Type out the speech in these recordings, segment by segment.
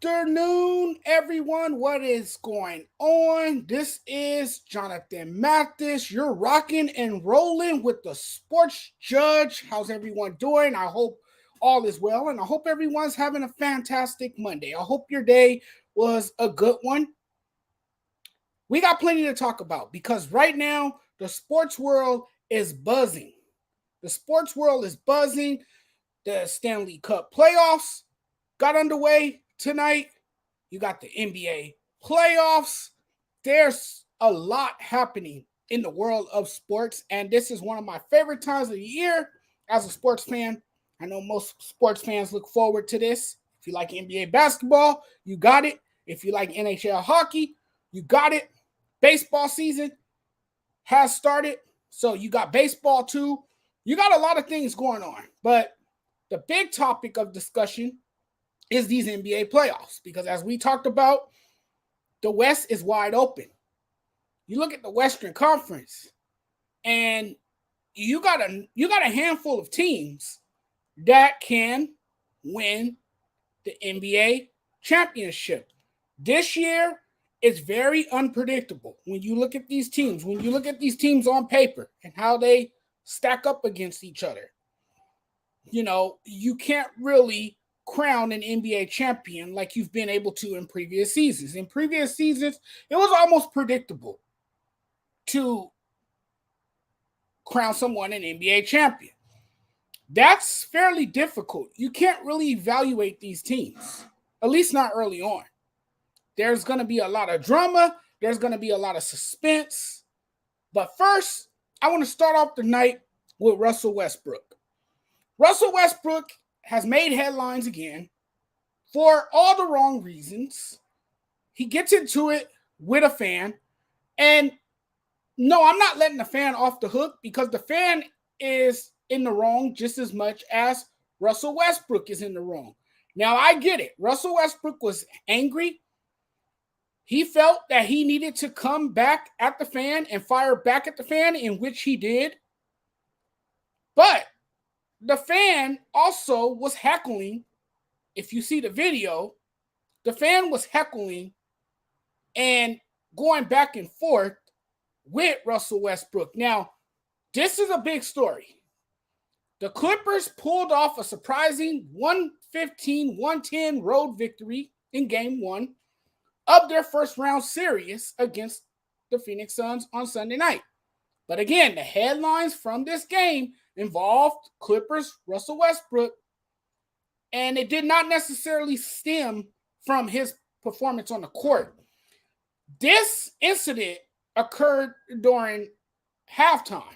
afternoon, everyone. What is going on? This is Jonathan Mathis. You're rocking and rolling with the Sports Judge. How's everyone doing? I hope all is well, and I hope everyone's having a fantastic Monday. I hope your day was a good one. We got plenty to talk about because right now the sports world is buzzing. The sports world is buzzing. The Stanley Cup playoffs got underway tonight. You got the NBA playoffs. There's a lot happening in the world of sports, and this is one of my favorite times of the year as a sports fan. I know most sports fans look forward to this. If you like NBA basketball, you got it. If you like NHL hockey, you got it. Baseball season has started, so you got baseball too. You got a lot of things going on, but the big topic of discussion is these NBA playoffs, because as we talked about, the West is wide open. You look at the Western Conference, and you got a handful of teams that can win the NBA championship. This year, it's very unpredictable when you look at these teams. When you look at these teams on paper and how they stack up against each other, you can't really crown an NBA champion like you've been able to in previous seasons. In previous seasons, it was almost predictable to crown someone an NBA champion. That's fairly difficult. You can't really evaluate these teams, at least not early on. There's going to be a lot of drama. There's going to be a lot of suspense. But first, I want to start off the night with Russell Westbrook. Russell Westbrook has made headlines again for all the wrong reasons. He gets into it with a fan. And no, I'm not letting the fan off the hook, because the fan is in the wrong just as much as Russell Westbrook is in the wrong. Now, I get it. Russell Westbrook was angry. He felt that he needed to come back at the fan and fire back at the fan, in which he did. But the fan also was heckling. If you see the video, the fan was heckling and going back and forth with Russell Westbrook. Now, this is a big story. The Clippers pulled off a surprising 115-110 road victory in Game 1 of their first round series against the Phoenix Suns on Sunday night. But again, the headlines from this game involved Clippers Russell Westbrook, and it did not necessarily stem from his performance on the court. This incident occurred during halftime.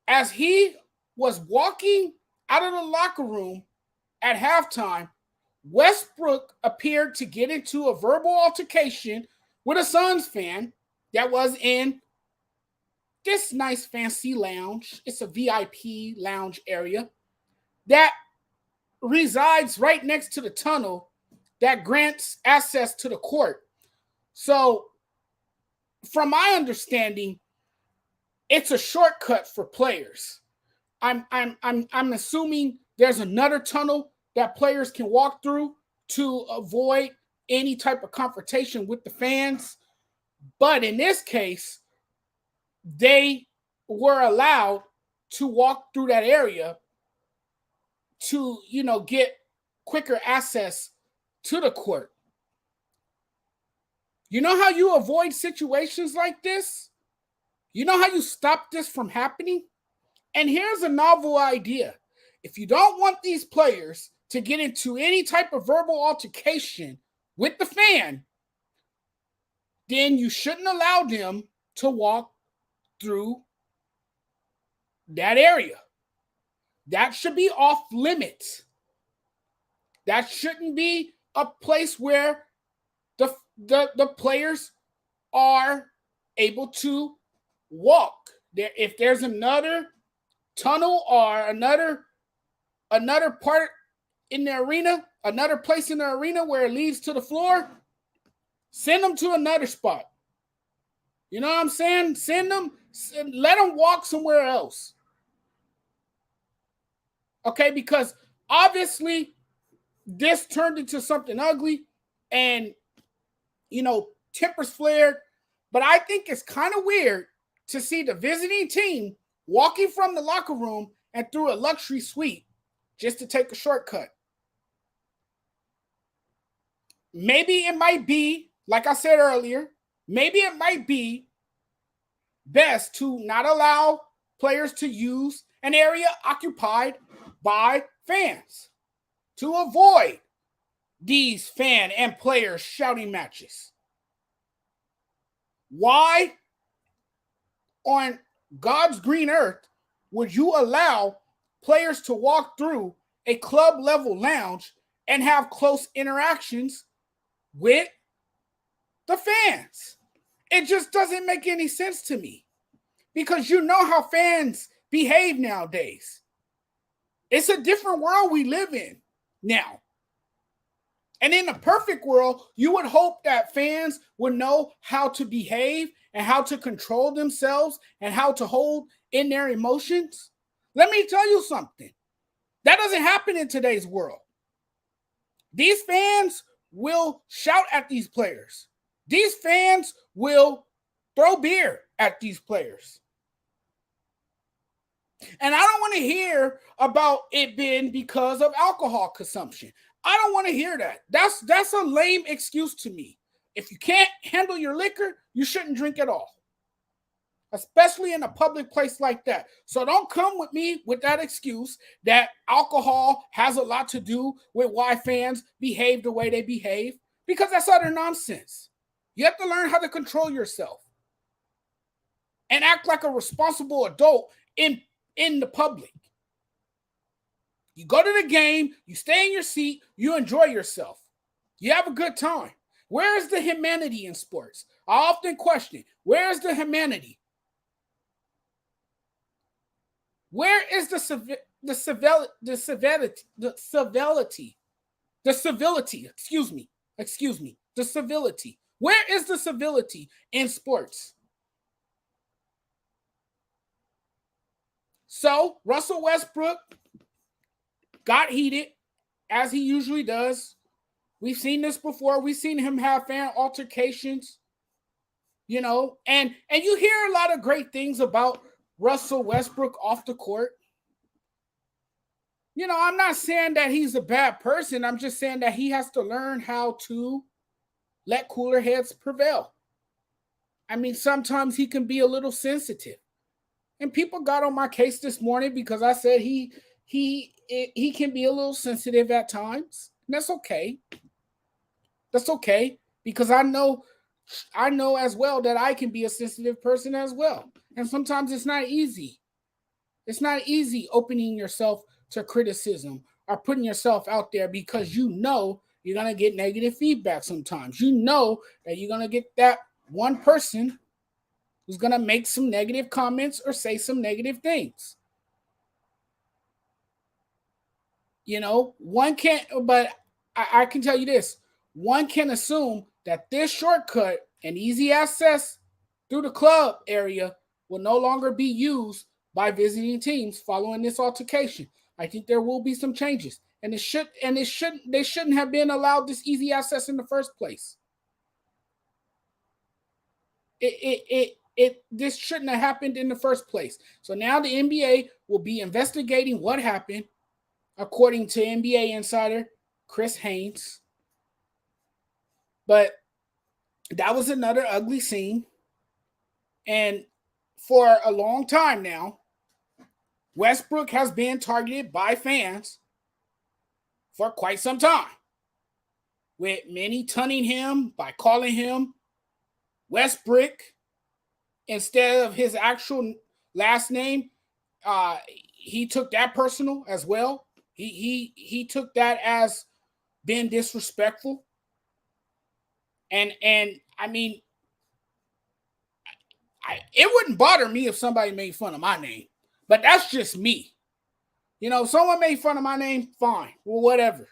As he was walking out of the locker room at halftime, Westbrook appeared to get into a verbal altercation with a Suns fan that was in this nice fancy lounge. It's a VIP lounge area that resides right next to the tunnel that grants access to the court. So, from my understanding, it's a shortcut for players. I'm assuming there's another tunnel that players can walk through to avoid any type of confrontation with the fans. But in this case, they were allowed to walk through that area to, get quicker access to the court. You know how you avoid situations like this? You know how you stop this from happening? And here's a novel idea. If you don't want these players to get into any type of verbal altercation with the fan, then you shouldn't allow them to walk through that area. That should be off limits. That shouldn't be a place where the players are able to walk. If there's another tunnel or another part in the arena, another place in the arena where it leads to the floor, send them to another spot. You know what I'm saying? Let them walk somewhere else. Okay, because obviously this turned into something ugly and, tempers flared. But I think it's kind of weird to see the visiting team walking from the locker room and through a luxury suite just to take a shortcut. Maybe it might be, like I said earlier, maybe it might be best to not allow players to use an area occupied by fans to avoid these fan and players shouting matches. Why on God's green earth would you allow players to walk through a club level lounge and have close interactions with the fans? It just doesn't make any sense to me, because you know how fans behave nowadays. It's a different world we live in now. And in a perfect world, you would hope that fans would know how to behave and how to control themselves and how to hold in their emotions. Let me tell you something. That doesn't happen in today's world. These fans will shout at these players. These fans will throw beer at these players. And I don't want to hear about it being because of alcohol consumption. I don't want to hear that. That's a lame excuse to me. If you can't handle your liquor, you shouldn't drink at all, especially in a public place like that. So don't come with me with that excuse that alcohol has a lot to do with why fans behave the way they behave, because that's utter nonsense. You have to learn how to control yourself and act like a responsible adult in the public. You go to the game, you stay in your seat, you enjoy yourself. You have a good time. Where is the humanity in sports? I often question, where is the humanity? Where is the civility? Where is the civility in sports? So Russell Westbrook got heated, as he usually does. We've seen this before. We've seen him have fan altercations, and you hear a lot of great things about Russell Westbrook off the court. I'm not saying that he's a bad person. I'm just saying that he has to learn how to let cooler heads prevail. I mean, sometimes he can be a little sensitive. And people got on my case this morning because I said he can be a little sensitive at times. And that's okay. That's okay, because I know as well that I can be a sensitive person as well. And sometimes it's not easy. It's not easy opening yourself to criticism or putting yourself out there, because you're going to get negative feedback sometimes. You know that you're going to get that one person who's going to make some negative comments or say some negative things. One can't, but I can tell you this. One can assume that this shortcut and easy access through the club area will no longer be used by visiting teams following this altercation. I think there will be some changes, and they shouldn't have been allowed this easy access in the first place. This shouldn't have happened in the first place. So now the NBA will be investigating what happened, according to NBA insider Chris Haynes. But that was another ugly scene. And for a long time now, Westbrook has been targeted by fans for quite some time, with many tunning him by calling him Westbrook instead of his actual last name. He took that personal as well. He took that as being disrespectful. And I mean, it wouldn't bother me if somebody made fun of my name, but that's just me. If someone made fun of my name, fine, well, whatever.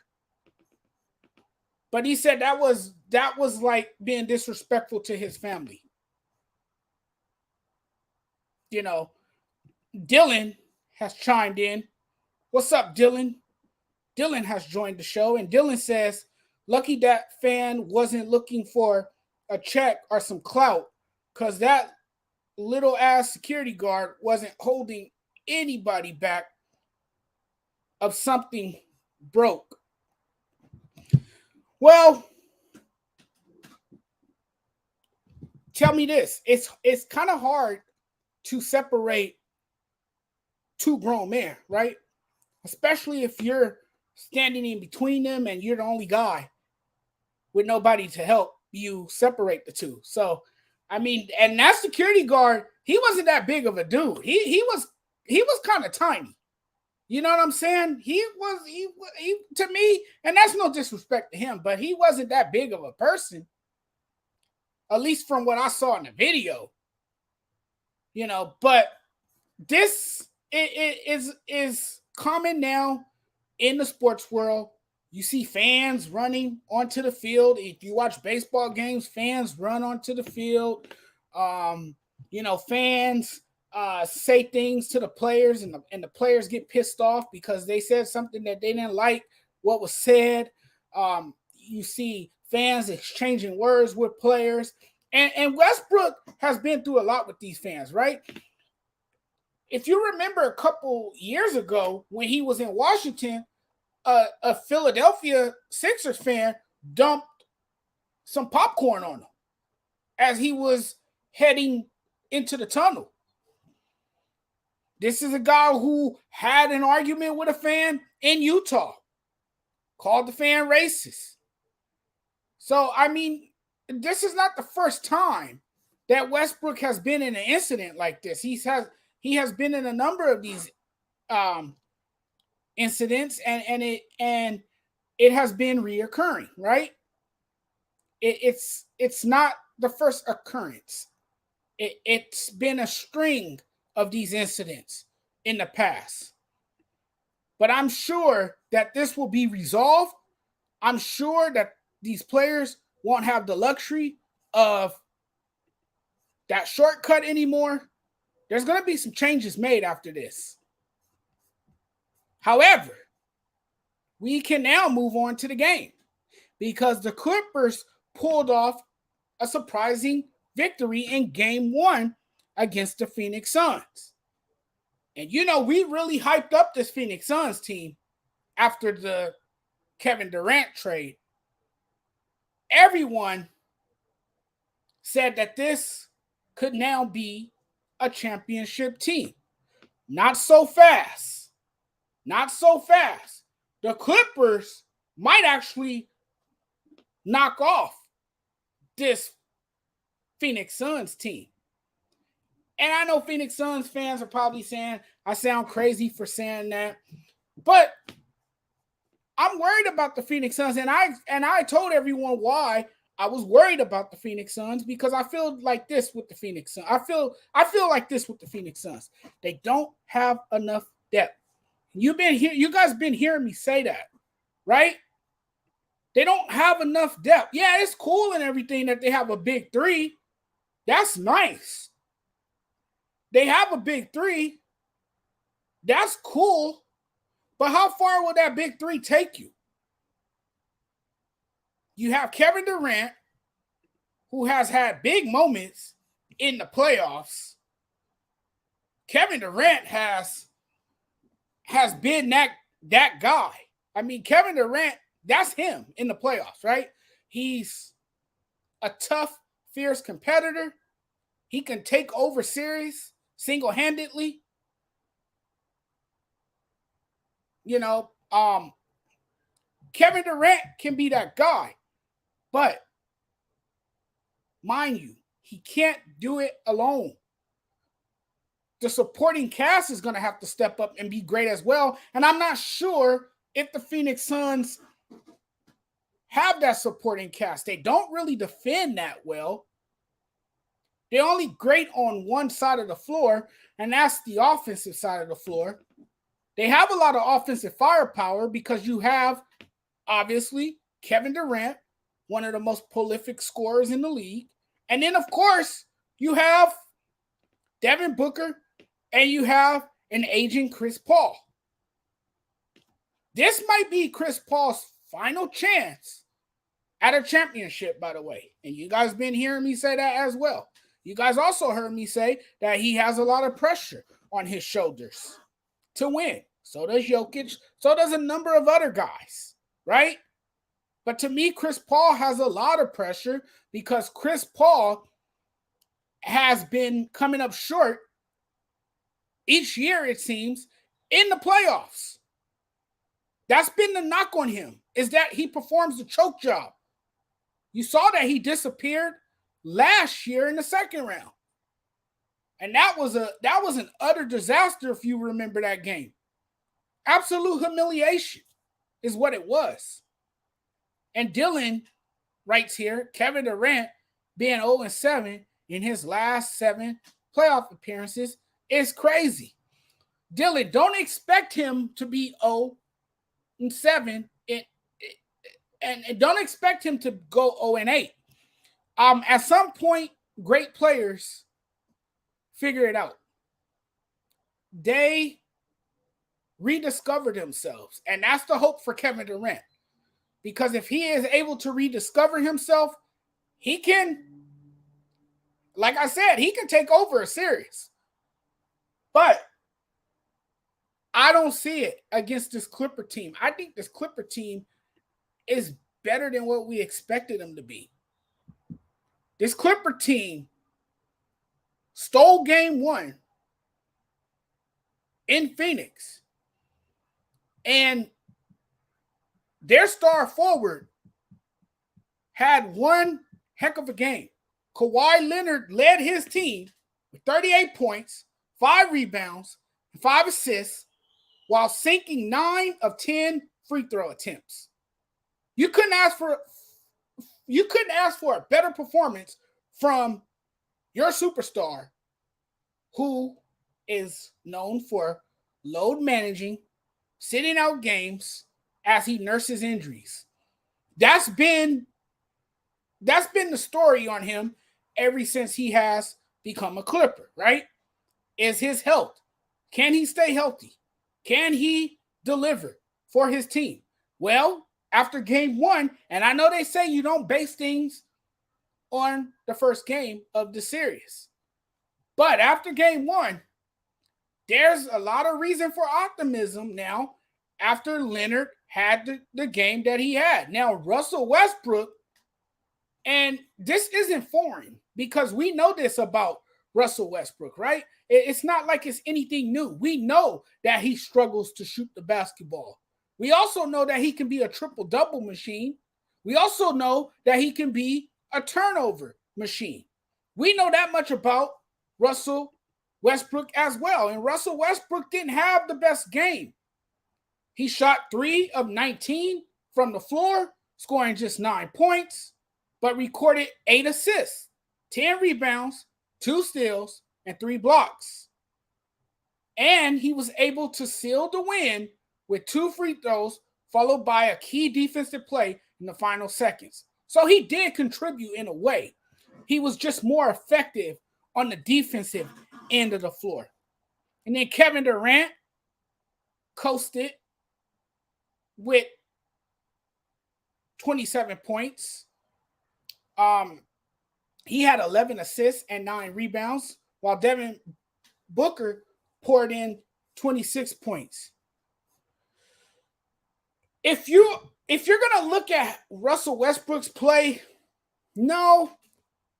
But he said that was like being disrespectful to his family. Dylan has chimed in. What's up, Dylan? Dylan has joined the show, and Dylan says, lucky that fan wasn't looking for a check or some clout, because that little ass security guard wasn't holding anybody back of something broke. Well, tell me this. It's kind of hard to separate two grown men, right? Especially if you're standing in between them and you're the only guy with nobody to help you separate the two. So, I mean, and that security guard, he wasn't that big of a dude. He was kind of tiny. You know what I'm saying? He to me, and that's no disrespect to him, but he wasn't that big of a person. At least from what I saw in the video. You know, but this is common now in the sports world. You see fans running onto the field. If you watch baseball games, fans run onto the field. You know, fans say things to the players, and the players get pissed off because they said something that they didn't like what was said. You see fans exchanging words with players. And Westbrook has been through a lot with these fans, right? If you remember a couple years ago when he was in Washington, a Philadelphia Sixers fan dumped some popcorn on him as he was heading into the tunnel. This is a guy who had an argument with a fan in Utah, called the fan racist. So, I mean, this is not the first time that Westbrook has been in an incident like this. He has been in a number of these incidents, and it has been reoccurring, right? It's not the first occurrence. It's been a string of these incidents in the past. But I'm sure that this will be resolved. I'm sure that these players won't have the luxury of that shortcut anymore. There's going to be some changes made after this. However, we can now move on to the game because the Clippers pulled off a surprising victory in Game 1 against the Phoenix Suns. And, you know, we really hyped up this Phoenix Suns team after the Kevin Durant trade. Everyone said that this could now be a championship team. Not so fast. Not so fast. The Clippers might actually knock off this Phoenix Suns team. And I know Phoenix Suns fans are probably saying I sound crazy for saying that, but I'm worried about the Phoenix Suns, and I told everyone why I was worried about the Phoenix Suns, because I feel like this with the Phoenix Suns. I feel like this with the Phoenix Suns. They don't have enough depth. You guys been hearing me say that, right? They don't have enough depth. Yeah, it's cool and everything that they have a big three. That's nice. They have a big three. That's cool. But how far will that big three take you? You have Kevin Durant, who has had big moments in the playoffs. Kevin Durant has been that guy. I mean, Kevin Durant, that's him in the playoffs, right? He's a tough, fierce competitor. He can take over series single-handedly. You know, Kevin Durant can be that guy. But, mind you, he can't do it alone. The supporting cast is going to have to step up and be great as well. And I'm not sure if the Phoenix Suns have that supporting cast. They don't really defend that well. They're only great on one side of the floor, and that's the offensive side of the floor. They have a lot of offensive firepower because you have, obviously, Kevin Durant, one of the most prolific scorers in the league. And then, of course, you have Devin Booker and you have an aging Chris Paul. This might be Chris Paul's final chance at a championship, by the way. And you guys been hearing me say that as well. You guys also heard me say that he has a lot of pressure on his shoulders to win. So does Jokic. So does a number of other guys, right? But to me, Chris Paul has a lot of pressure because Chris Paul has been coming up short each year, it seems, in the playoffs. That's been the knock on him, is that he performs the choke job. You saw that he disappeared last year in the second round. And that was an utter disaster if you remember that game. Absolute humiliation is what it was. And Dylan writes here, Kevin Durant being 0-7 in his last 7 playoff appearances is crazy. Dylan, don't expect him to be 0-7 and don't expect him to go 0-8. At some point, great players figure it out. They rediscover themselves, and that's the hope for Kevin Durant. Because if he is able to rediscover himself, he can, like I said, he can take over a series. But I don't see it against this Clipper team. I think this Clipper team is better than what we expected them to be. This Clipper team stole game 1 in Phoenix. And their star forward had one heck of a game. Kawhi Leonard led his team with 38 points, 5 rebounds, and 5 assists, while sinking 9 of 10 free throw attempts. You couldn't ask for a better performance from your superstar, who is known for load managing, sitting out games as he nurses injuries. That's been the story on him ever since he has become a Clipper, right? Is his health. Can he stay healthy? Can he deliver for his team? Well, after game 1, and I know they say you don't base things on the first game of the series, but after game 1, there's a lot of reason for optimism now after Leonard had the game that he had. Now, Russell Westbrook, and this isn't foreign because we know this about Russell Westbrook, right? It's not like it's anything new. We know that he struggles to shoot the basketball. We also know that he can be a triple-double machine. We also know that he can be a turnover machine. We know that much about Russell Westbrook as well. And Russell Westbrook didn't have the best game. He shot 3 of 19 from the floor, scoring just 9 points, but recorded 8 assists, 10 rebounds, 2 steals, and 3 blocks. And he was able to seal the win with 2 free throws, followed by a key defensive play in the final seconds. So he did contribute in a way. He was just more effective on the defensive end of the floor. And then Kevin Durant coasted with 27 points. He had 11 assists and 9 rebounds, while Devin Booker poured in 26 points. If you're going to look at Russell Westbrook's play, no,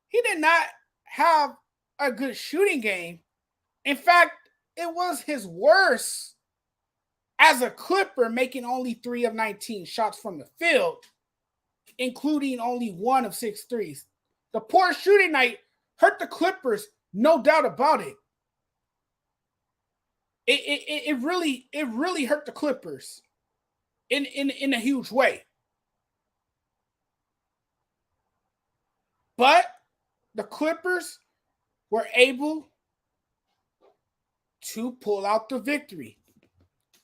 he did not have a good shooting game. In fact, it was his worst as a Clipper, making only 3 of 19 shots from the field, including only 1 of 6 threes. The poor shooting night hurt the Clippers, no doubt about it. It really hurt the Clippers in a huge way. But the Clippers were able to pull out the victory.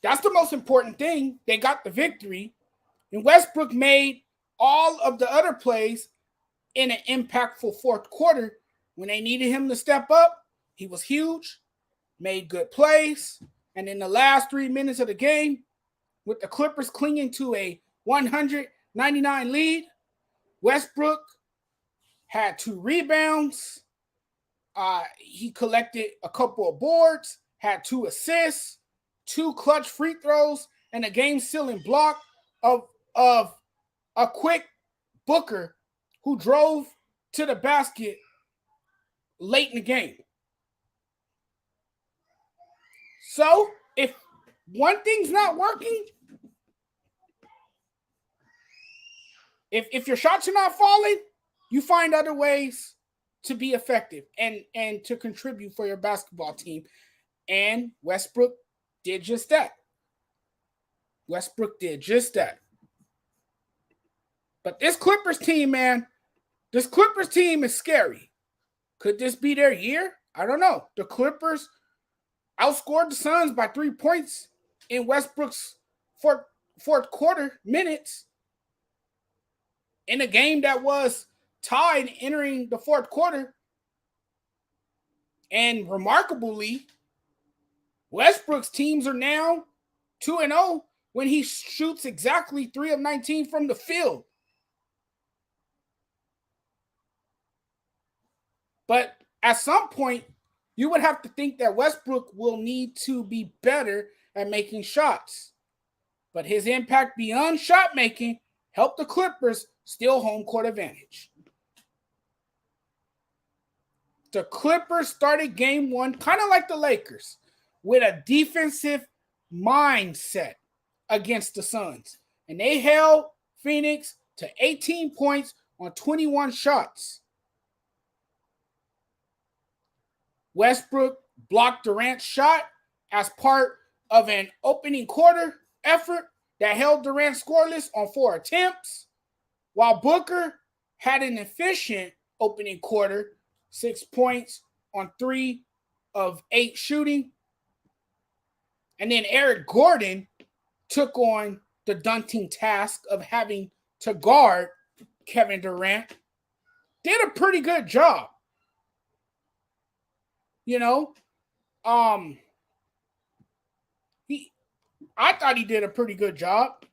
That's the most important thing. They got the victory. And Westbrook made all of the other plays in an impactful fourth quarter. When they needed him to step up, he was huge, made good plays. And in the last 3 minutes of the game, with the Clippers clinging to a 199 lead. Westbrook had 2 rebounds. He collected a couple of boards, had 2 assists, 2 clutch free throws, and a game-sealing block of a quick Booker who drove to the basket late in the game. So, if one thing's not working, if your shots are not falling, you find other ways to be effective and to contribute for your basketball team. And Westbrook did just that. Westbrook did just that. But this Clippers team, man, this Clippers team is scary. Could this be their year? I don't know. The Clippers outscored the Suns by 3 points in Westbrook's fourth quarter minutes in a game that was tied entering the fourth quarter. And remarkably, Westbrook's teams are now 2-0 when he shoots exactly 3 of 19 from the field. But at some point, you would have to think that Westbrook will need to be better at making shots. But his impact beyond shot making helped the Clippers steal home court advantage. The Clippers started game 1 kind of like the Lakers, with a defensive mindset against the Suns. And they held Phoenix to 18 points on 21 shots. Westbrook blocked Durant's shot as part of an opening quarter effort that held Durant scoreless on 4 attempts, while Booker had an efficient opening quarter, 6 points on 3 of 8 shooting. And then Eric Gordon took on the daunting task of having to guard Kevin Durant. Did a pretty good job. You know, I thought he did a pretty good job.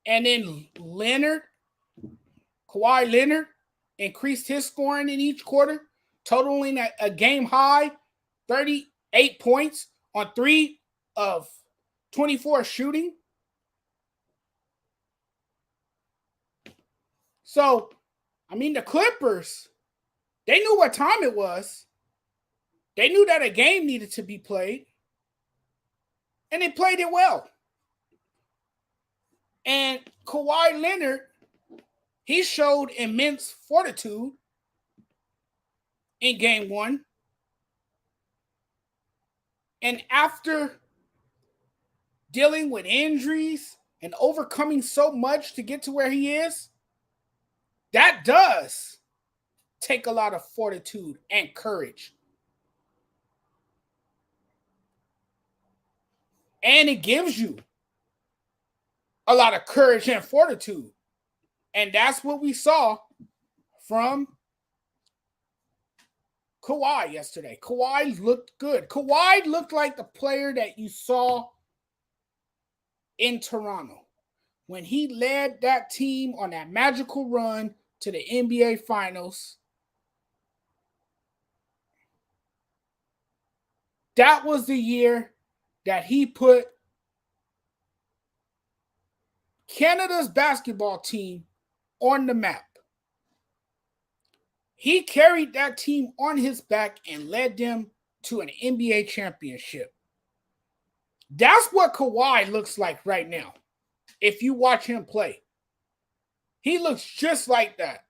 And then Kawhi Leonard, increased his scoring in each quarter, totaling a game high 38 points on 3 of 24 shooting. So, I mean, the Clippers, they knew what time it was. They knew that a game needed to be played. And they played it well. And Kawhi Leonard, he showed immense fortitude in game 1. And after dealing with injuries and overcoming so much to get to where he is, that does take a lot of fortitude and courage. And it gives you a lot of courage and fortitude. And that's what we saw from Kawhi yesterday. Kawhi looked good. Kawhi looked like the player that you saw in Toronto when he led that team on that magical run to the NBA Finals. That was the year that he put Canada's basketball team on the map. He carried that team on his back and led them to an NBA championship. That's what Kawhi looks like right now. If you watch him play, he looks just like that.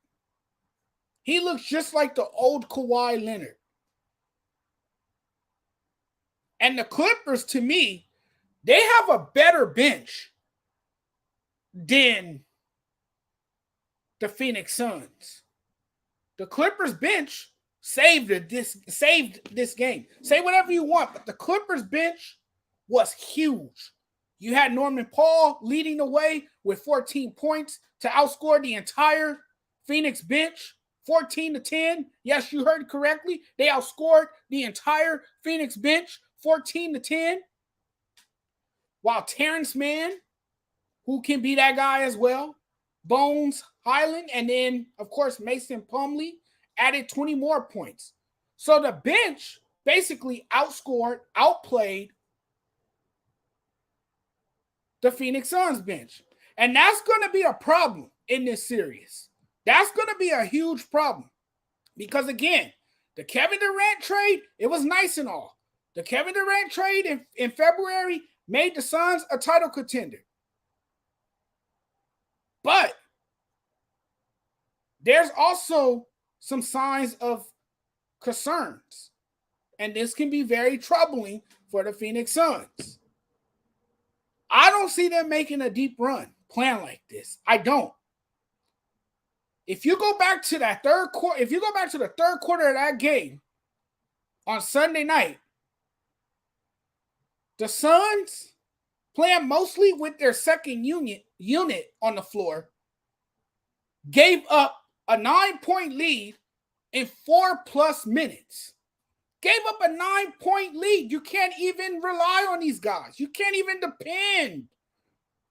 He looks just like the old Kawhi Leonard. And the Clippers, to me, they have a better bench than the Phoenix Suns. The Clippers bench saved this game. Say whatever you want, but the Clippers bench was huge. You had Norman Paul leading the way with 14 points to outscore the entire Phoenix bench, 14-10. Yes, you heard correctly. They outscored the entire Phoenix bench, 14-10. while Terrence Mann, who can be that guy as well, Bones Highland, and then, of course, Mason Plumlee added 20 more points. So the bench basically outscored, outplayed the Phoenix Suns bench. And that's going to be a problem in this series. That's going to be a huge problem. Because, again, the Kevin Durant trade, it was nice and all. The Kevin Durant trade in February made the Suns a title contender. But there's also some signs of concerns. And this can be very troubling for the Phoenix Suns. I don't see them making a deep run plan like this. I don't. If you go back to that third quarter, if you go back to the third quarter of that game on Sunday night, the Suns, playing mostly with their second unit on the floor, gave up a 9-point lead in 4+ minutes. Gave up a 9-point lead. You can't even rely on these guys. You can't even depend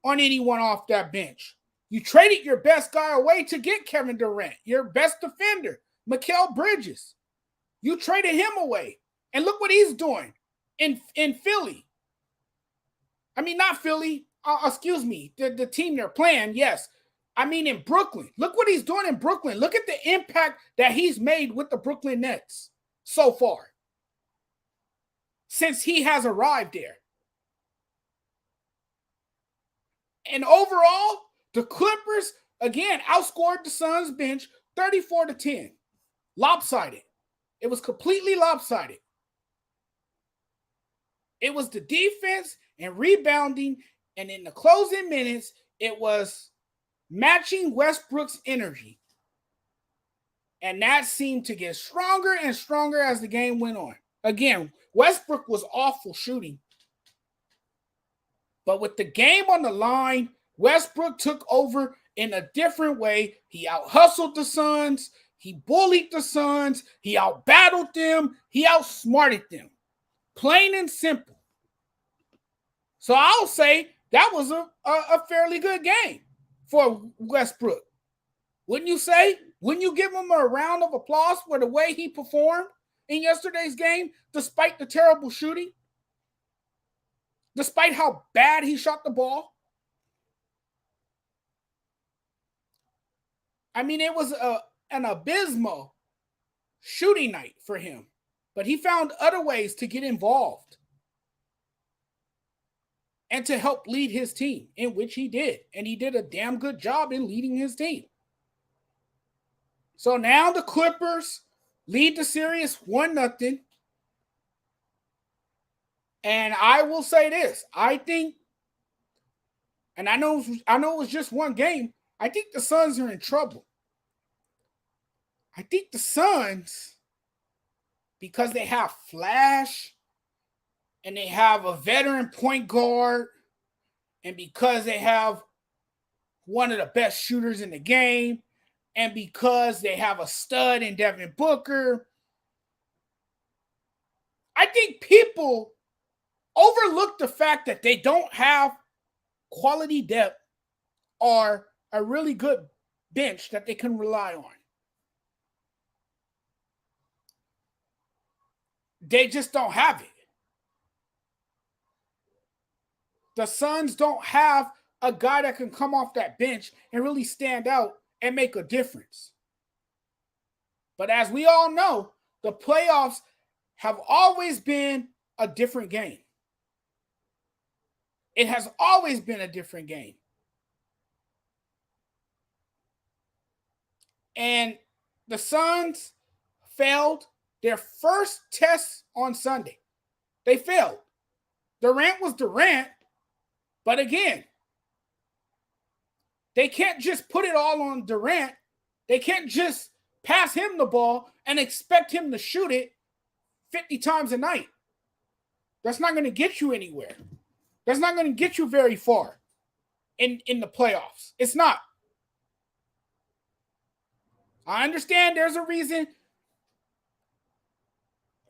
on anyone off that bench. You traded your best guy away to get Kevin Durant, your best defender, Mikal Bridges. You traded him away. And look what he's doing in Philly. I mean, not Philly. Excuse me. The team they're playing, yes. I mean, in Brooklyn. Look what he's doing in Brooklyn. Look at the impact that he's made with the Brooklyn Nets so far since he has arrived there. And overall, the Clippers, again, outscored the Suns bench 34-10. Lopsided. It was completely lopsided. It was the defense and rebounding, and in the closing minutes, it was matching Westbrook's energy. And that seemed to get stronger and stronger as the game went on. Again, Westbrook was awful shooting. But with the game on the line, Westbrook took over in a different way. He out-hustled the Suns. He bullied the Suns. He out-battled them. He outsmarted them. Plain and simple. So I'll say that was a fairly good game for Westbrook. Wouldn't you say? Wouldn't you give him a round of applause for the way he performed in yesterday's game, despite the terrible shooting? Despite how bad he shot the ball? I mean, it was an abysmal shooting night for him. But he found other ways to get involved and to help lead his team, in which he did. And he did a damn good job in leading his team. So now the Clippers lead the series 1-0. And I will say this. I think, and I know it was just one game, I think the Suns are in trouble. I think the Suns, because they have Flash and they have a veteran point guard, and because they have one of the best shooters in the game, and because they have a stud in Devin Booker, I think people overlook the fact that they don't have quality depth or a really good bench that they can rely on. They just don't have it. The Suns don't have a guy that can come off that bench and really stand out and make a difference. But as we all know, the playoffs have always been a different game. It has always been a different game. And the Suns failed their first test on Sunday. They failed. Durant was Durant, but again, they can't just put it all on Durant. They can't just pass him the ball and expect him to shoot it 50 times a night. That's not going to get you anywhere. That's not going to get you very far in the playoffs. It's not. I understand there's a reason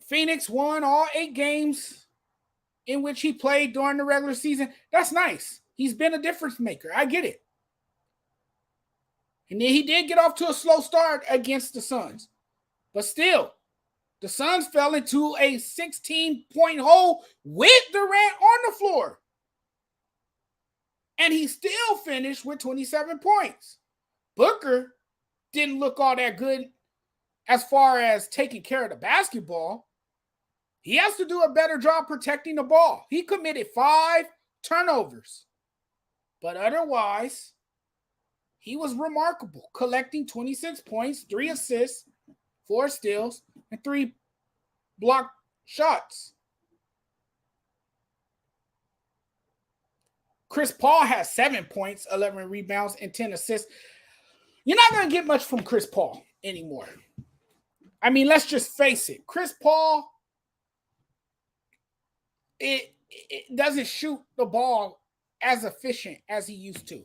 Phoenix won all 8 games in which he played during the regular season, that's nice. He's been a difference maker. I get it. And then he did get off to a slow start against the Suns. But still, the Suns fell into a 16-point hole with Durant on the floor. And he still finished with 27 points. Booker didn't look all that good as far as taking care of the basketball. He has to do a better job protecting the ball. He committed 5 turnovers. But otherwise, he was remarkable, collecting 26 points, 3 assists, 4 steals, and 3 blocked shots. Chris Paul has 7 points, 11 rebounds, and 10 assists. You're not going to get much from Chris Paul anymore. I mean, let's just face it. Chris Paul, it doesn't shoot the ball as efficient as he used to.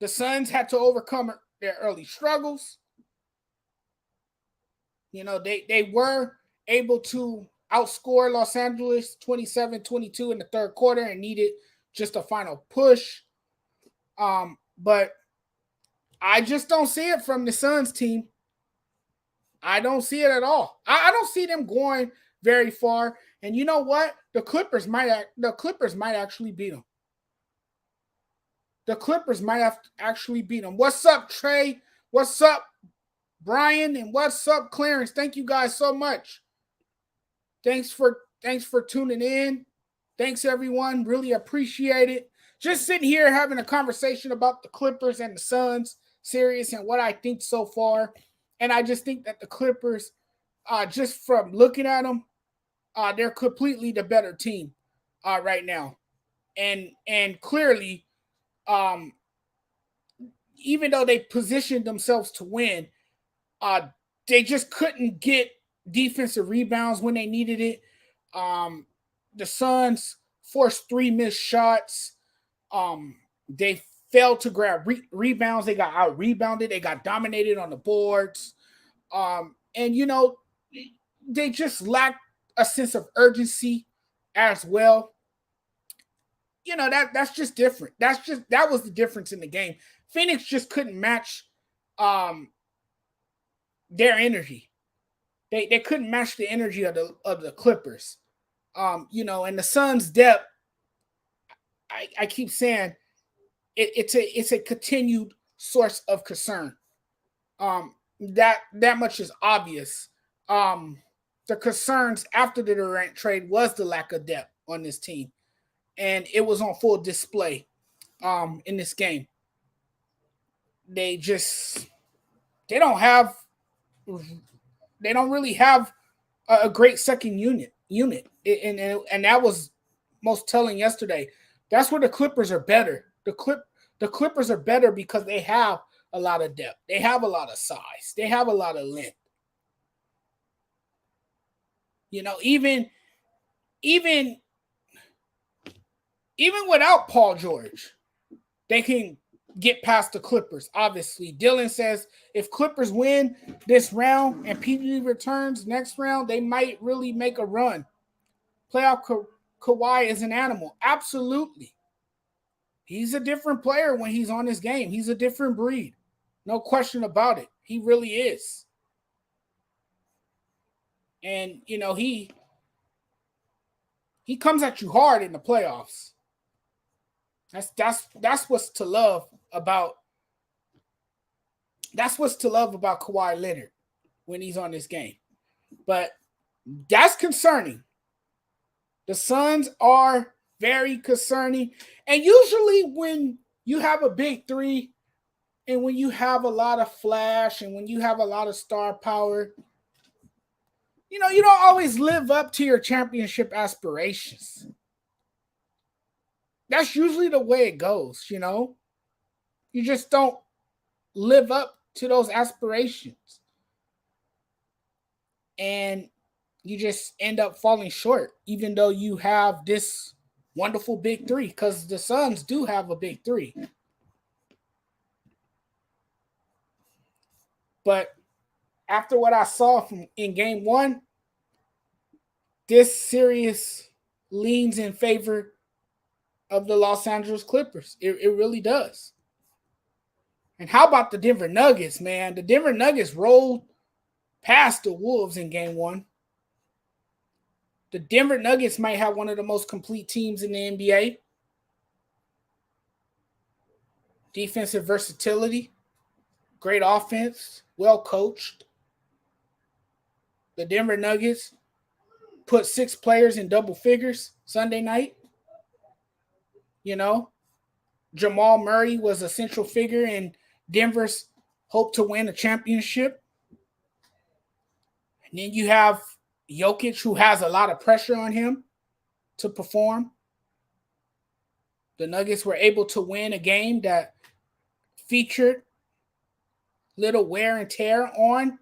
The Suns had to overcome their early struggles. You know, they were able to outscore Los Angeles 27-22 in the third quarter and needed just a final push. But I just don't see it from the Suns team. I don't see it at all. I don't see them going very far. And you know what? The Clippers might actually beat them. The Clippers might have to actually beat them. What's up, Trey? What's up, Brian? And what's up, Clarence? Thank you guys so much. Thanks for tuning in. Thanks, everyone. Really appreciate it. Just sitting here having a conversation about the Clippers and the Suns series and what I think so far. And I just think that the Clippers, just from looking at them, they're completely the better team right now. And clearly, even though they positioned themselves to win, they just couldn't get defensive rebounds when they needed it. The Suns forced 3 missed shots. They failed to grab rebounds. They got out-rebounded. They got dominated on the boards. And, you know, they just lacked a sense of urgency as well. You know, that's just different. That was the difference in the game. Phoenix just couldn't match their energy. They couldn't match the energy of the Clippers. You know, and the Suns' depth, I keep saying it's a continued source of concern. That much is obvious. The concerns after the Durant trade was the lack of depth on this team. And it was on full display in this game. They don't really have a great second unit. And that was most telling yesterday. That's where the Clippers are better. The Clippers are better because they have a lot of depth. They have a lot of size. They have a lot of length. You know, even without Paul George, they can get past the Clippers. Obviously, Dylan says if Clippers win this round and PG returns next round, they might really make a run. Playoff Kawhi is an animal. Absolutely. He's a different player when he's on his game. He's a different breed. No question about it. He really is. And, you know, he comes at you hard in the playoffs. That's what's to love about. That's what's to love about Kawhi Leonard when he's on this game. But that's concerning. The Suns are very concerning. And usually when you have a big three and when you have a lot of flash and when you have a lot of star power, you know, you don't always live up to your championship aspirations. That's usually the way it goes, you know. You just don't live up to those aspirations. And you just end up falling short, even though you have this wonderful big three, because the Suns do have a big three. But after what I saw in game one, this series leans in favor of the Los Angeles Clippers. It really does. And how about the Denver Nuggets, man? The Denver Nuggets rolled past the Wolves in game one. The Denver Nuggets might have one of the most complete teams in the NBA. Defensive versatility, great offense, well coached. The Denver Nuggets put 6 players in double figures Sunday night. You know, Jamal Murray was a central figure in Denver's hope to win a championship. And then you have Jokic, who has a lot of pressure on him to perform. The Nuggets were able to win a game that featured little wear and tear on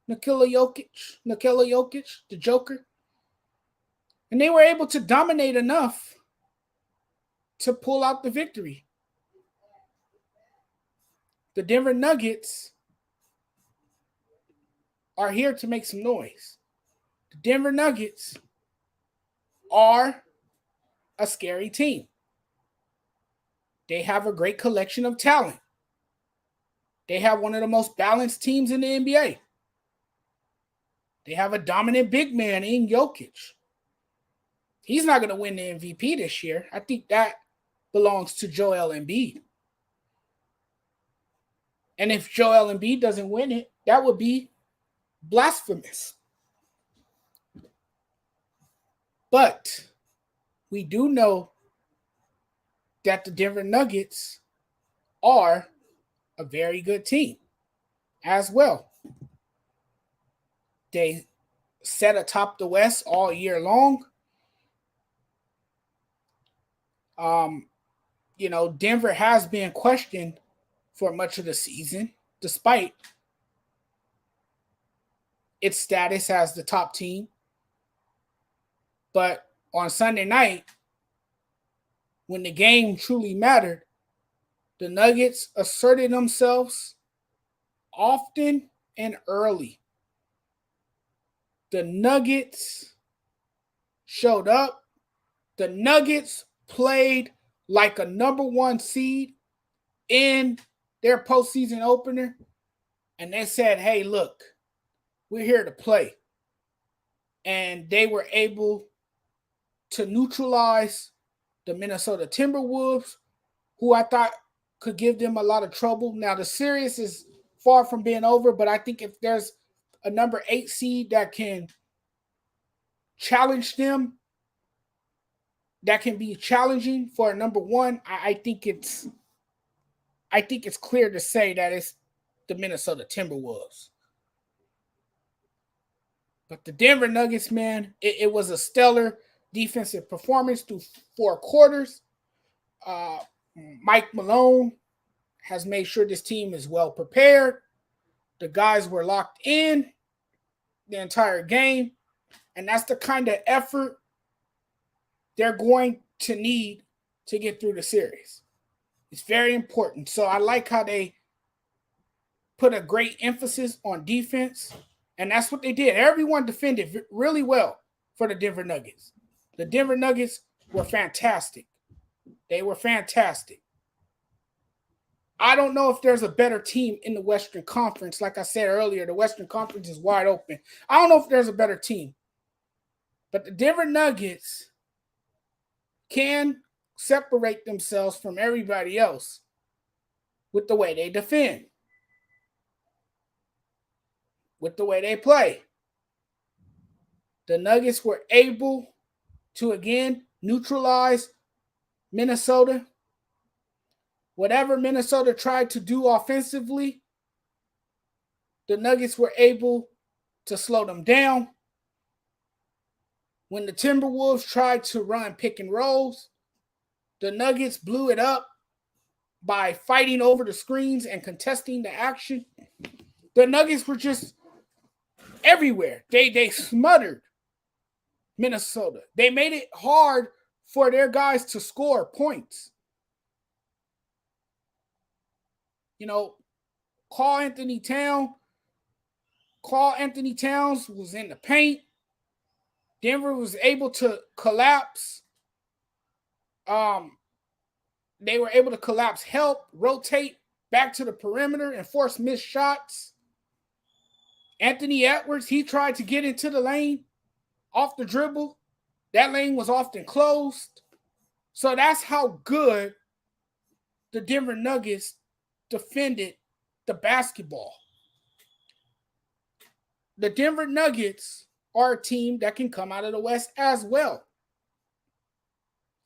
Nikola Jokic, the Joker. And they were able to dominate enough to pull out the victory. The Denver Nuggets are here to make some noise. The Denver Nuggets are a scary team. They have a great collection of talent. They have one of the most balanced teams in the NBA. They have a dominant big man in Jokic. He's not going to win the MVP this year. I think that belongs to Joel Embiid. And if Joel Embiid doesn't win it, that would be blasphemous. But we do know that the Denver Nuggets are a very good team as well. They sat atop the West all year long. Denver has been questioned for much of the season, despite its status as the top team. But on Sunday night, when the game truly mattered, the Nuggets asserted themselves often and early. The Nuggets showed up. The Nuggets played like a number 1 seed in their postseason opener. And they said, hey, look, we're here to play. And they were able to neutralize the Minnesota Timberwolves, who I thought could give them a lot of trouble. Now, the series is far from being over, but I think if there's a number 8 seed that can challenge them, that can be challenging for a number 1, I think it's clear to say that it's the Minnesota Timberwolves. But the Denver Nuggets, man, it was a stellar defensive performance through 4 quarters. Mike Malone has made sure this team is well prepared. The guys were locked in the entire game. And that's the kind of effort they're going to need to get through the series. It's very important. So I like how they put a great emphasis on defense. And that's what they did. Everyone defended really well for the Denver Nuggets. The Denver Nuggets were fantastic. They were fantastic. I don't know if there's a better team in the Western Conference. Like I said earlier, the Western Conference is wide open. I don't know if there's a better team. But the Denver Nuggets can separate themselves from everybody else with the way they defend, with the way they play. The Nuggets were able to, again, neutralize Minnesota. Whatever Minnesota tried to do offensively, the Nuggets were able to slow them down. When the Timberwolves tried to run pick and rolls, the Nuggets blew it up by fighting over the screens and contesting the action. The Nuggets were just everywhere. They smothered Minnesota. They made it hard for their guys to score points. Karl Anthony Towns was in the paint. Denver was able to collapse. They were able to collapse, help, rotate back to the perimeter, and force missed shots. Anthony Edwards, he tried to get into the lane off the dribble. That lane was often closed. So that's how good the Denver Nuggets defended the basketball. The Denver Nuggets are a team that can come out of the West as well.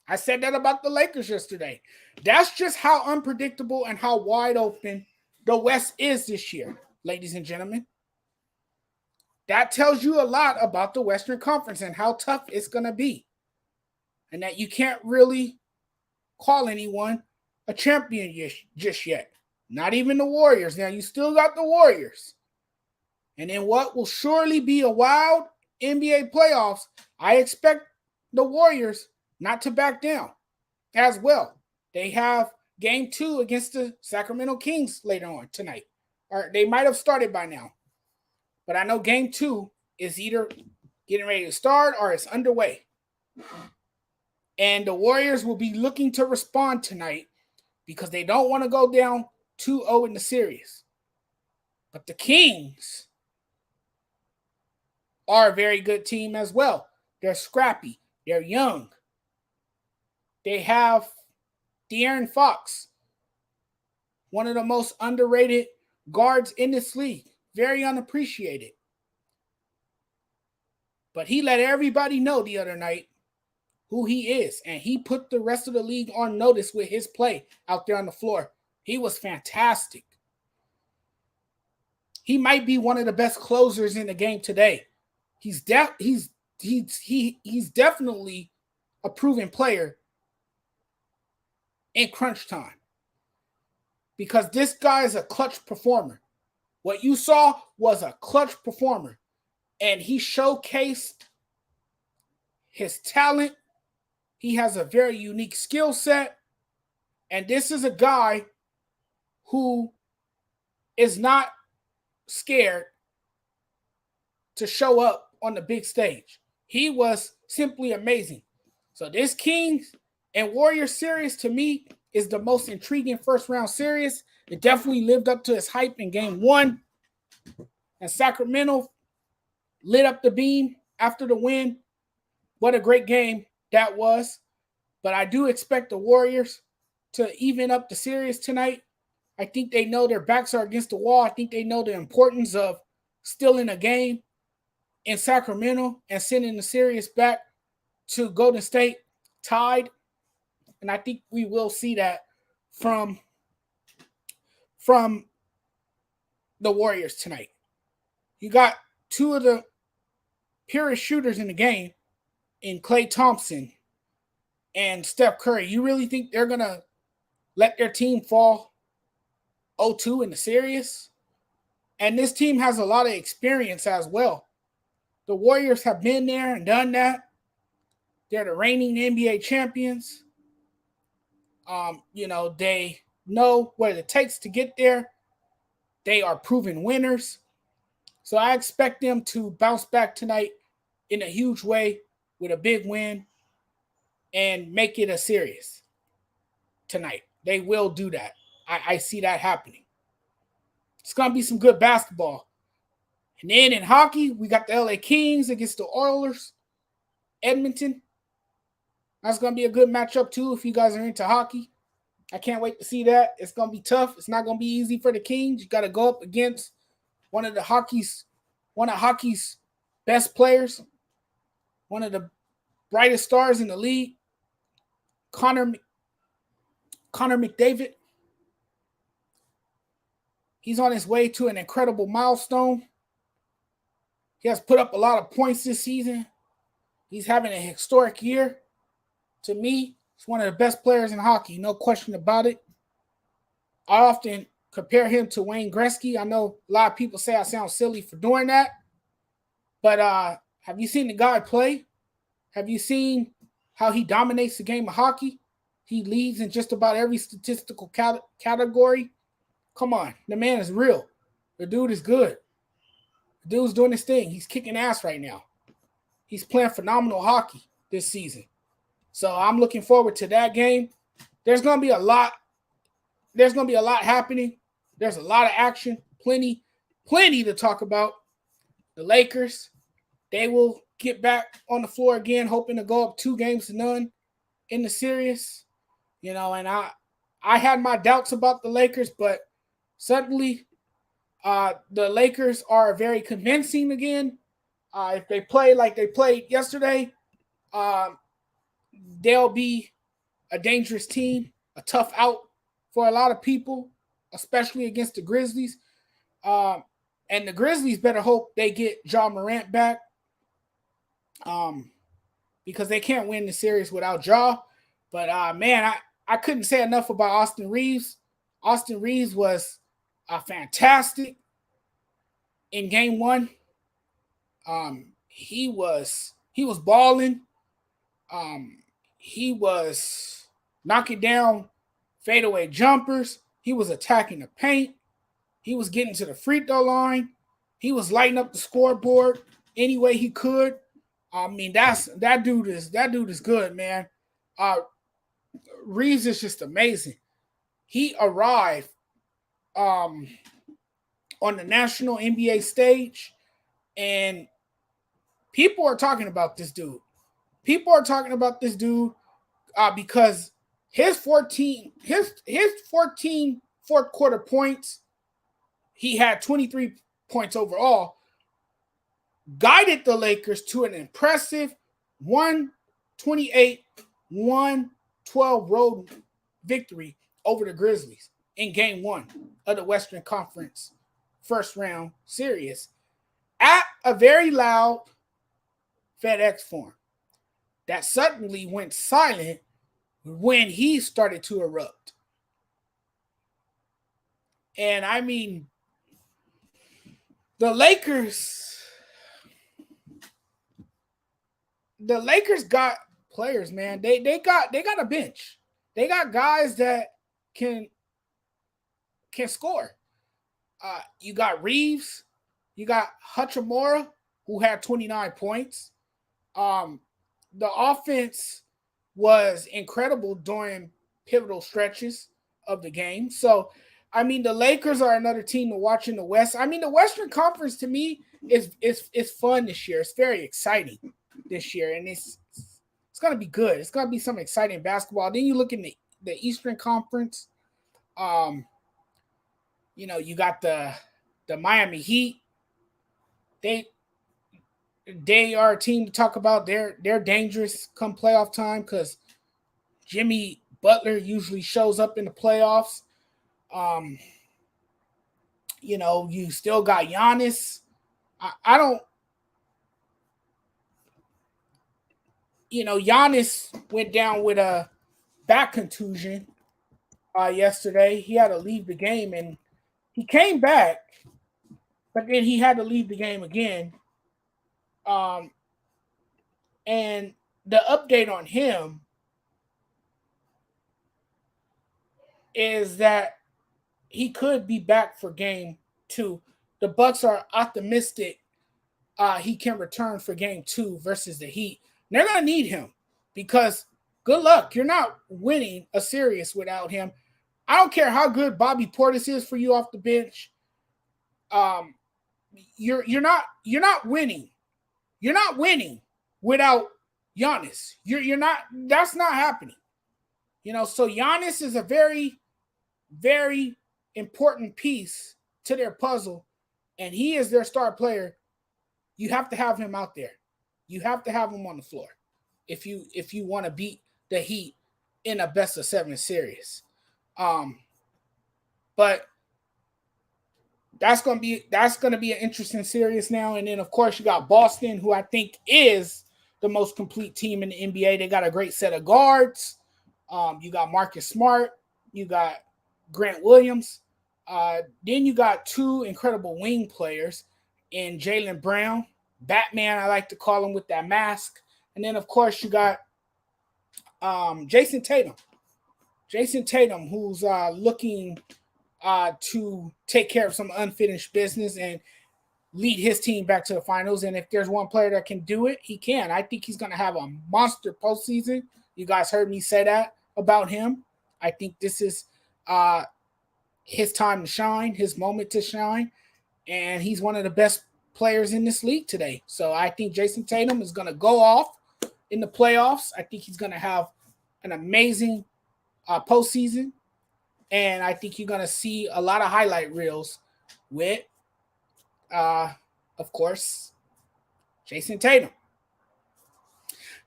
I said that about the Lakers yesterday. That's just how unpredictable and how wide open the West is this year, ladies and gentlemen. That tells you a lot about the Western Conference and how tough it's going to be. And that you can't really call anyone a champion just yet. Not even the Warriors. Now, you still got the Warriors. And in what will surely be a wild NBA playoffs, I expect the Warriors not to back down as well. They have game 2 against the Sacramento Kings later on tonight. Or they might have started by now. But I know game 2 is either getting ready to start or it's underway. And the Warriors will be looking to respond tonight because they don't want to go down 2-0 in the series. But the Kings are a very good team as well. They're scrappy. They're young. They have De'Aaron Fox, one of the most underrated guards in this league. Very unappreciated. But he let everybody know the other night who he is. And he put the rest of the league on notice with his play out there on the floor. He was fantastic. He might be one of the best closers in the game today. He's definitely a proven player in crunch time. Because this guy is a clutch performer. What you saw was a clutch performer. And he showcased his talent. He has a very unique skill set. And this is a guy who is not scared to show up on the big stage. He was simply amazing. So this Kings and Warriors series, to me, is the most intriguing first-round series. It definitely lived up to its hype in game 1. And Sacramento lit up the beam after the win. What a great game that was. But I do expect the Warriors to even up the series tonight. I think they know their backs are against the wall. I think they know the importance of stealing a game in Sacramento and sending the series back to Golden State tied. And I think we will see that from the Warriors tonight. You got 2 of the purest shooters in the game in Klay Thompson and Steph Curry. You really think they're going to let their team fall 0-2 in the series? And this team has a lot of experience as well. The Warriors have been there and done that. They're the reigning NBA champions. They know what it takes to get there. They are proven winners. So I expect them to bounce back tonight in a huge way with a big win and make it a series tonight. They will do that. I see that happening. It's going to be some good basketball. And then in hockey, we got the LA Kings against the Oilers, Edmonton. That's going to be a good matchup too if you guys are into hockey. I can't wait to see that. It's going to be tough. It's not going to be easy for the Kings. You got to go up against one of hockey's best players, one of the brightest stars in the league, Connor McDavid. He's on his way to an incredible milestone. He has put up a lot of points this season. He's having a historic year. To me, he's one of the best players in hockey, no question about it. I often compare him to Wayne Gretzky. I know a lot of people say I sound silly for doing that. But have you seen the guy play? Have you seen how he dominates the game of hockey? He leads in just about every statistical category. Come on, the man is real. The dude is good. The dude's doing his thing. He's kicking ass right now. He's playing phenomenal hockey this season. So I'm looking forward to that game. There's going to be a lot. There's going to be a lot happening. There's a lot of action. Plenty to talk about. The Lakers, they will get back on the floor again, hoping to go up 2-0 in the series. And I had my doubts about the Lakers, but suddenly the Lakers are very convincing again. If they play like they played yesterday, they'll be a dangerous team, a tough out for a lot of people, especially against the Grizzlies. And the Grizzlies better hope they get Ja Morant back, because they can't win the series without Ja. But man, I couldn't say enough about Austin Reaves. Austin Reaves was fantastic in game 1. He was balling. He was knocking down fadeaway jumpers. He was attacking the paint. He was getting to the free throw line. He was lighting up the scoreboard any way he could. I mean, that dude is good, man. Reaves is just amazing. He arrived on the national NBA stage, and people are talking about this dude. People are talking about this dude because his 14 fourth quarter points, he had 23 points overall, guided the Lakers to an impressive 128-112 road victory over the Grizzlies in game 1 of the Western Conference first round series at a very loud FedEx Forum that suddenly went silent when he started to erupt. And I mean, the Lakers got players, man. They got a bench. They got guys that can score. You got Reaves, you got Hachimura, who had 29 points. The offense was incredible during pivotal stretches of the game. So, I mean, the Lakers are another team to watch in the West. I mean, the Western Conference to me is fun this year. It's very exciting this year, and it's going to be good. It's going to be some exciting basketball. Then you look in the Eastern Conference. You got the Miami Heat. They are a team to talk about. They're dangerous come playoff time because Jimmy Butler usually shows up in the playoffs. You still got Giannis. Giannis went down with a back contusion yesterday. He had to leave the game, and he came back, but then he had to leave the game again. And the update on him is that he could be back for game 2. The Bucks are optimistic he can return for game 2 versus the Heat. And they're going to need him because good luck. You're not winning a series without him. I don't care how good Bobby Portis is for you off the bench. You're not winning. You're not winning without Giannis. You're not. That's not happening. So Giannis is a very, very important piece to their puzzle, and he is their star player. You have to have him out there. You have to have him on the floor if you want to beat the Heat in a best of 7 series. But that's gonna be an interesting series now. And then of course you got Boston, who I think is the most complete team in the NBA. They got a great set of guards. You got Marcus Smart, you got Grant Williams. Then you got 2 incredible wing players in Jaylen Brown, Batman, I like to call him with that mask. And then, of course, you got Jason Tatum. Jason Tatum, who's looking to take care of some unfinished business. And lead his team back to the finals. And if there's one player that can do it, he can. I think he's going to have a monster postseason. You guys heard me say that about him. I think this is his time to shine, his moment to shine. And he's one of the best players in this league today. So I think Jayson Tatum is going to go off in the playoffs. I think he's going to have an amazing postseason. And I think you're going to see a lot of highlight reels with, of course, Jayson Tatum.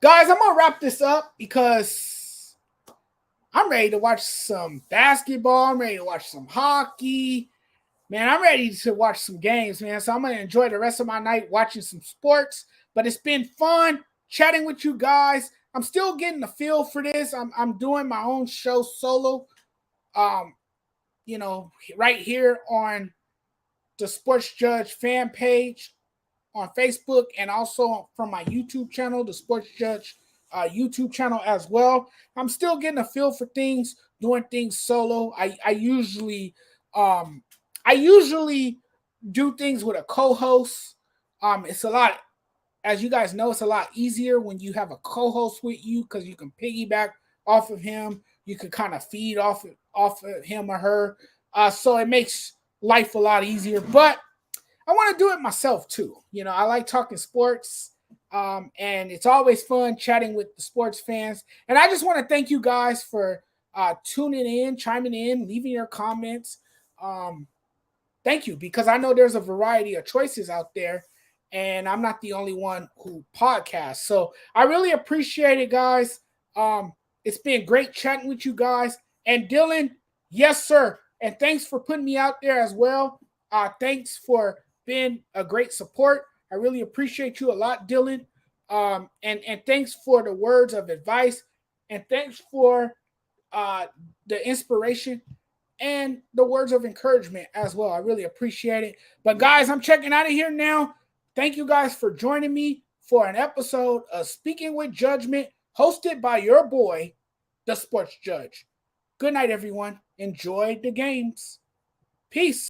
Guys, I'm going to wrap this up because I'm ready to watch some basketball. I'm ready to watch some hockey. Man, I'm ready to watch some games, man. So I'm going to enjoy the rest of my night watching some sports. But it's been fun chatting with you guys. I'm still getting the feel for this. I'm doing my own show solo, right here on the Sports Judge fan page on Facebook, and also from my YouTube channel, the Sports Judge YouTube channel as well. I'm still getting a feel for things, doing things solo. I usually do things with a co-host. It's a lot, as you guys know, it's a lot easier when you have a co-host with you because you can piggyback off of him. You can kind of feed off of him or her. So it makes life a lot easier. But I want to do it myself too. I like talking sports. And it's always fun chatting with the sports fans. And I just want to thank you guys for tuning in, chiming in, leaving your comments. Thank you, because I know there's a variety of choices out there, and I'm not the only one who podcasts. So I really appreciate it, guys. It's been great chatting with you guys. And Dylan, yes, sir. And thanks for putting me out there as well. Thanks for being a great support. I really appreciate you a lot, Dylan. And thanks for the words of advice. And thanks for the inspiration and the words of encouragement as well. I really appreciate it. But guys, I'm checking out of here now. Thank you guys for joining me for an episode of Speaking with Judgment, hosted by your boy, the Sports Judge. Good night, everyone. Enjoy the games. Peace.